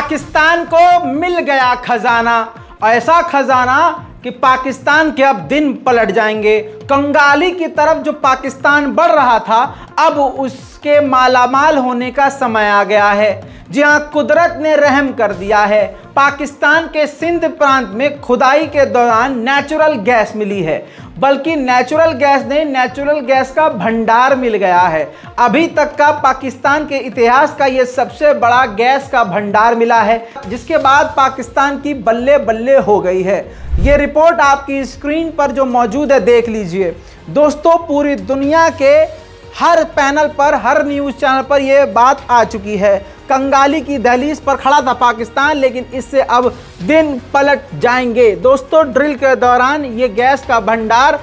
पाकिस्तान को मिल गया खजाना, ऐसा खजाना कि पाकिस्तान के अब दिन पलट जाएंगे। कंगाली की तरफ जो पाकिस्तान बढ़ रहा था, अब उसके मालामाल होने का समय आ गया है। जी हां, कुदरत ने रहम कर दिया है। पाकिस्तान के सिंध प्रांत में खुदाई के दौरान नेचुरल गैस मिली है, बल्कि नेचुरल गैस नहीं, नेचुरल गैस का भंडार मिल गया है। अभी तक का पाकिस्तान के इतिहास का ये सबसे बड़ा गैस का भंडार मिला है, जिसके बाद पाकिस्तान की बल्ले बल्ले हो गई है। ये रिपोर्ट आपकी स्क्रीन पर जो मौजूद है देख लीजिए। दोस्तों, पूरी दुनिया के हर पैनल पर, हर न्यूज़ चैनल पर यह बात आ चुकी है। कंगाली की दहलीज पर खड़ा था पाकिस्तान, लेकिन इससे अब दिन पलट जाएंगे। दोस्तों, ड्रिल के दौरान ये गैस का भंडार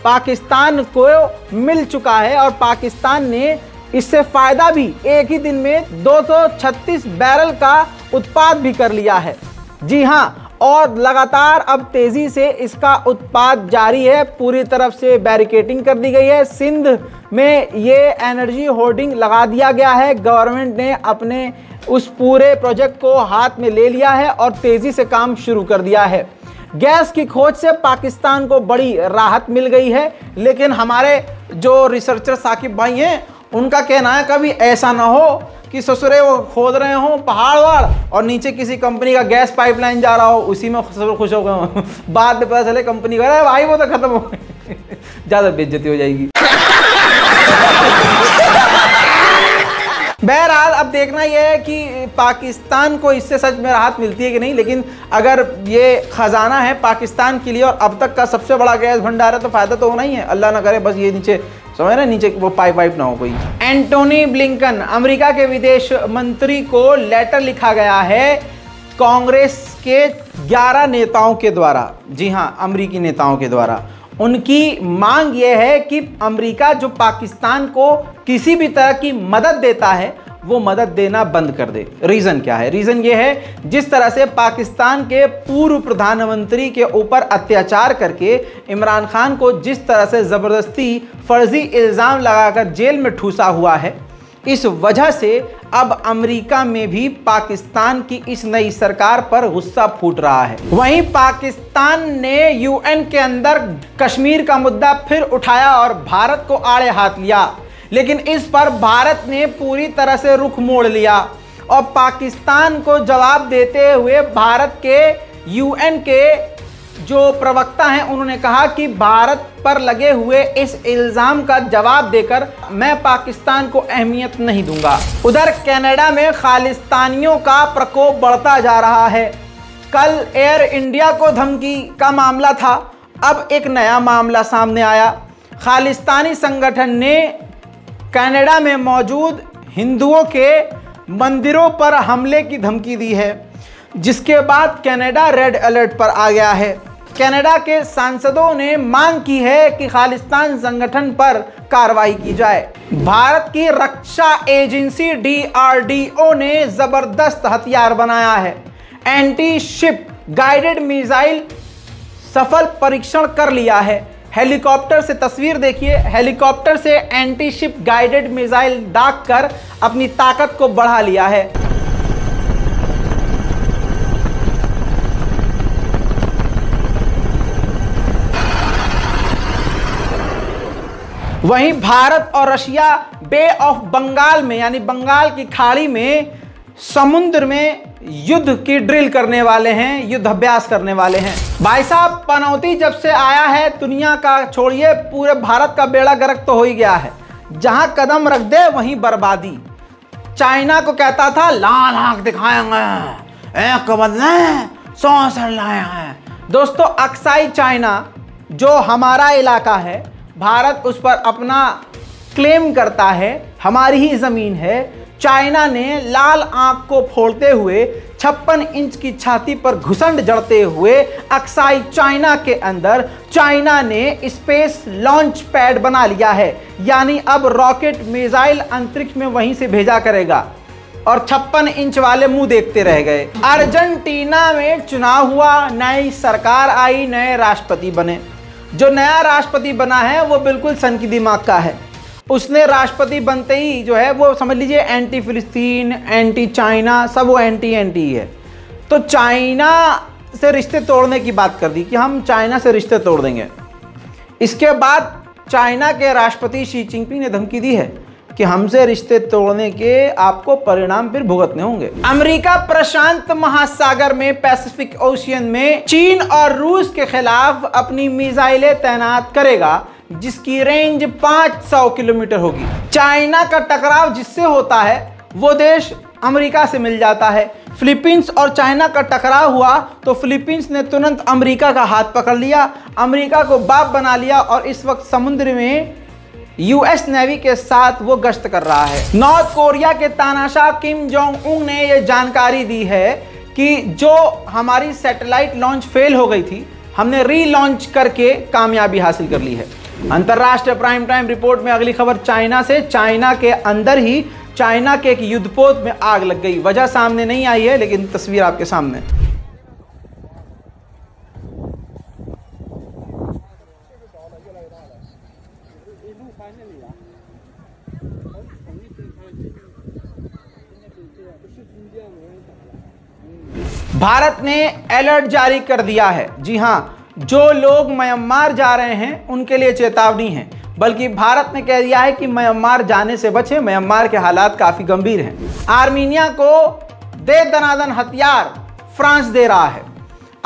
पाकिस्तान को मिल चुका है और पाकिस्तान ने इससे फ़ायदा भी एक ही दिन में 236 बैरल का उत्पाद भी कर लिया है। जी हाँ, और लगातार अब तेज़ी से इसका उत्पाद जारी है। पूरी तरफ से बैरिकेडिंग कर दी गई है। सिंध में ये एनर्जी होर्डिंग लगा दिया गया है। गवर्नमेंट ने अपने उस पूरे प्रोजेक्ट को हाथ में ले लिया है और तेज़ी से काम शुरू कर दिया है। गैस की खोज से पाकिस्तान को बड़ी राहत मिल गई है, लेकिन हमारे जो रिसर्चर साकिब भाई हैं, उनका कहना है कभी ऐसा ना हो कि ससुरे वो खोद रहे हो पहाड़ वाड़ और नीचे किसी कंपनी का गैस पाइपलाइन जा रहा हो, उसी में सब खुश हो गए बाद में पता चले कंपनी का भाई वो तो खत्म हो गई ज़्यादा बेइज्जती हो जाएगी। बहरहाल अब देखना यह है कि पाकिस्तान को इससे सच में राहत मिलती है कि नहीं, लेकिन अगर ये खजाना है पाकिस्तान के लिए और अब तक का सबसे बड़ा गैस भंडार है तो फ़ायदा तो होना ही है। अल्लाह ना करे बस ये नीचे समझ रहे, नीचे वो पाइप ना हो कोई। एंटोनी ब्लिंकन, अमेरिका के विदेश मंत्री को लेटर लिखा गया है कांग्रेस के 11 नेताओं के द्वारा। जी हाँ, अमेरिकी नेताओं के द्वारा। उनकी मांग यह है कि अमेरिका जो पाकिस्तान को किसी भी तरह की मदद देता है वो मदद देना बंद कर दे। रीज़न क्या है? रीज़न ये है, जिस तरह से पाकिस्तान के पूर्व प्रधानमंत्री के ऊपर अत्याचार करके इमरान खान को जिस तरह से ज़बरदस्ती फर्जी इल्ज़ाम लगाकर जेल में ठूसा हुआ है, इस वजह से अब अमेरिका में भी पाकिस्तान की इस नई सरकार पर गुस्सा फूट रहा है। वहीं पाकिस्तान ने यूएन के अंदर कश्मीर का मुद्दा फिर उठाया और भारत को आड़े हाथ लिया, लेकिन इस पर भारत ने पूरी तरह से रुख मोड़ लिया और पाकिस्तान को जवाब देते हुए भारत के यूएन के जो प्रवक्ता हैं उन्होंने कहा कि भारत पर लगे हुए इस इल्ज़ाम का जवाब देकर मैं पाकिस्तान को अहमियत नहीं दूंगा। उधर कनाडा में खालिस्तानियों का प्रकोप बढ़ता जा रहा है। कल एयर इंडिया को धमकी का मामला था, अब एक नया मामला सामने आया। खालिस्तानी संगठन ने कनाडा में मौजूद हिंदुओं के मंदिरों पर हमले की धमकी दी है, जिसके बाद कनाडा रेड अलर्ट पर आ गया है। कनाडा के सांसदों ने मांग की है कि खालिस्तान संगठन पर कार्रवाई की जाए। भारत की रक्षा एजेंसी DRDO ने जबरदस्त हथियार बनाया है। एंटी शिप गाइडेड मिसाइल सफल परीक्षण कर लिया है। हेलीकॉप्टर से तस्वीर देखिए, हेलीकॉप्टर से एंटी शिप गाइडेड मिसाइल दागकर अपनी ताकत को बढ़ा लिया है। वहीं भारत और रशिया बे ऑफ बंगाल में यानी बंगाल की खाड़ी में समुद्र में युद्ध की ड्रिल करने वाले हैं, युद्ध अभ्यास करने वाले हैं। भाई साहब, पनौती जब से आया है दुनिया का छोड़िए पूरे भारत का बेड़ा गर्क तो हो ही गया है। जहां कदम रख दे वहीं बर्बादी। चाइना को कहता था लाल आंख दिखाएंगे, एक बदले 100 सर लाए हैं। दोस्तों, अक्साई चाइना जो हमारा इलाका है, भारत उस पर अपना क्लेम करता है, हमारी ही ज़मीन है। चाइना ने लाल आंख को फोड़ते हुए 56 इंच की छाती पर घुसंड जड़ते हुए अक्साई चाइना के अंदर चाइना ने स्पेस लॉन्च पैड बना लिया है। यानी अब रॉकेट मिसाइल अंतरिक्ष में वहीं से भेजा करेगा और 56 इंच वाले मुंह देखते रह गए। अर्जेंटीना में चुनाव हुआ, नई सरकार आई, नए राष्ट्रपति बने। जो नया राष्ट्रपति बना है वो बिल्कुल सन की दिमाग का है। उसने राष्ट्रपति बनते ही जो है वो समझ लीजिए एंटी फिलिस्तीन, एंटी चाइना, सब वो एंटी ही है। तो चाइना से रिश्ते तोड़ने की बात कर दी कि हम चाइना से रिश्ते तोड़ देंगे। इसके बाद चाइना के राष्ट्रपति शी जिनपिंग ने धमकी दी है कि हमसे रिश्ते तोड़ने के आपको परिणाम फिर भुगतने होंगे। अमेरिका प्रशांत महासागर में पैसिफिक ओशियन में चीन और रूस के खिलाफ अपनी मिसाइलें तैनात करेगा जिसकी रेंज 500 किलोमीटर होगी। चाइना का टकराव जिससे होता है वो देश अमेरिका से मिल जाता है। फिलीपींस और चाइना का टकराव हुआ तो फिलीपींस ने तुरंत अमेरिका का हाथ पकड़ लिया, अमेरिका को बाप बना लिया और इस वक्त समुद्र में यूएस नेवी के साथ वो गश्त कर रहा है। नॉर्थ कोरिया के तानाशाह किम जोंग उन ने ये जानकारी दी है कि जो हमारी सैटेलाइट लॉन्च फेल हो गई थी, हमने रीलॉन्च करके कामयाबी हासिल कर ली है। अंतरराष्ट्रीय प्राइम टाइम रिपोर्ट में अगली खबर चाइना से। चाइना के अंदर ही चाइना के एक युद्धपोत में आग लग गई। वजह सामने नहीं आई है लेकिन तस्वीर आपके सामने। भारत ने अलर्ट जारी कर दिया है। जी हां, जो लोग म्यांमार जा रहे हैं उनके लिए चेतावनी है, बल्कि भारत ने कह दिया है कि म्यांमार जाने से बचें, म्यांमार के हालात काफी गंभीर हैं। आर्मीनिया को दे दनादन हथियार फ्रांस दे रहा है।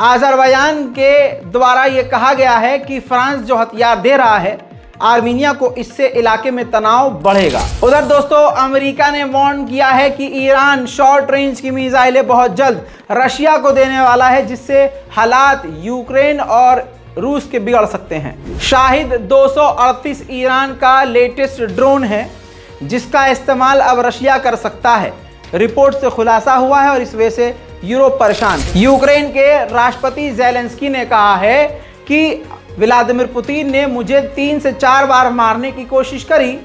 आज़रबाईजान के द्वारा यह कहा गया है कि फ्रांस जो हथियार दे रहा है आर्मीनिया को, इससे इलाके में तनाव बढ़ेगा। उधर दोस्तों अमेरिका ने वार्न किया है कि ईरान शॉर्ट रेंज की मिसाइलें बहुत जल्द रशिया को देने वाला है, जिससे हालात यूक्रेन और रूस के बिगड़ सकते हैं। शाहिद 238 ईरान का लेटेस्ट ड्रोन है जिसका इस्तेमाल अब रशिया कर सकता है। रिपोर्ट से खुलासा हुआ है और इस वजह से यूरोप परेशान। यूक्रेन के राष्ट्रपति ज़ेलेंस्की ने कहा है कि व्लादिमीर पुतिन ने मुझे 3 से 4 बार मारने की कोशिश करी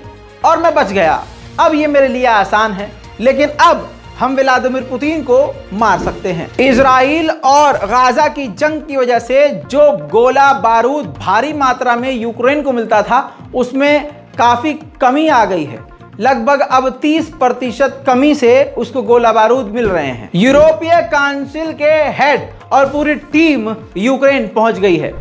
और मैं बच गया। अब ये मेरे लिए आसान है, लेकिन अब हम व्लादिमीर पुतिन को मार सकते हैं। इजराइल और गाजा की जंग की वजह से जो गोला बारूद भारी मात्रा में यूक्रेन को मिलता था उसमें काफ़ी कमी आ गई है। लगभग अब 30% कमी से उसको गोला बारूद मिल रहे हैं। यूरोपीय काउंसिल के हेड और पूरी टीम यूक्रेन पहुंच गई है।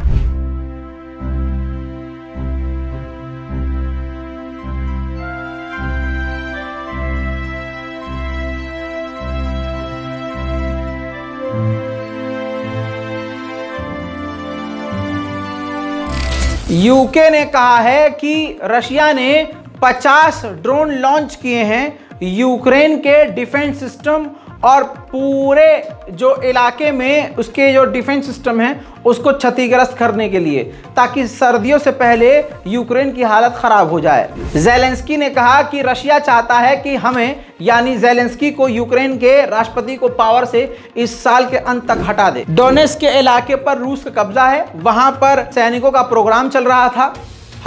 यूके ने कहा है कि रशिया ने 50 ड्रोन लॉन्च किए हैं यूक्रेन के डिफेंस सिस्टम और पूरे जो इलाके में उसके जो डिफेंस सिस्टम है उसको क्षतिग्रस्त करने के लिए, ताकि सर्दियों से पहले यूक्रेन की हालत खराब हो जाए। ज़ेलेंस्की ने कहा कि रशिया चाहता है कि हमें यानी ज़ेलेंस्की को यूक्रेन के राष्ट्रपति को पावर से इस साल के अंत तक हटा दे। डोनेट्स्क के इलाके पर रूस का कब्जा है, वहां पर सैनिकों का प्रोग्राम चल रहा था।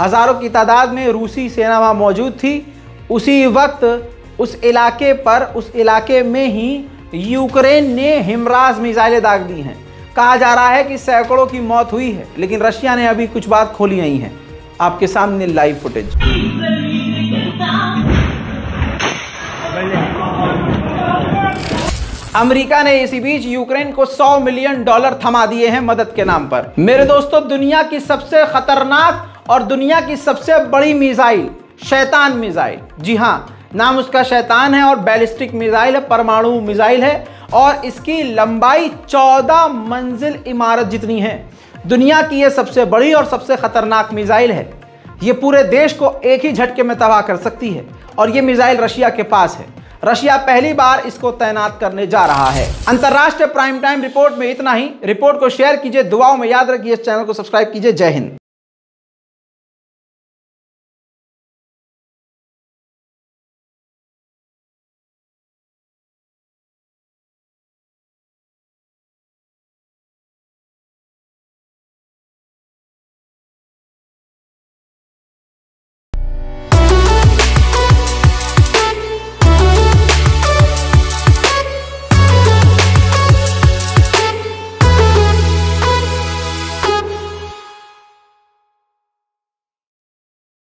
हजारों की तादाद में रूसी सेना वहां मौजूद थी। उसी वक्त उस इलाके में ही यूक्रेन ने हिमराज मिसाइलें दाग दी हैं। कहा जा रहा है कि सैकड़ों की मौत हुई है, लेकिन रशिया ने अभी कुछ बात खोली नहीं है। आपके सामने लाइव फुटेज। अमेरिका ने इसी बीच यूक्रेन को $100 मिलियन थमा दिए हैं मदद के नाम पर। मेरे दोस्तों, दुनिया की सबसे खतरनाक और दुनिया की सबसे बड़ी मिसाइल शैतान मिसाइल, जी हाँ, नाम उसका शैतान है और बैलिस्टिक मिसाइल है, परमाणु मिसाइल है और इसकी लंबाई 14 मंजिल इमारत जितनी है। दुनिया की यह सबसे बड़ी और सबसे खतरनाक मिसाइल है। ये पूरे देश को एक ही झटके में तबाह कर सकती है और ये मिसाइल रशिया के पास है। रशिया पहली बार इसको तैनात करने जा रहा है। अंतरराष्ट्रीय प्राइम टाइम रिपोर्ट में इतना ही। रिपोर्ट को शेयर कीजिए, दुआओं में याद रखिए, इस चैनल को सब्सक्राइब कीजिए। जय हिंद।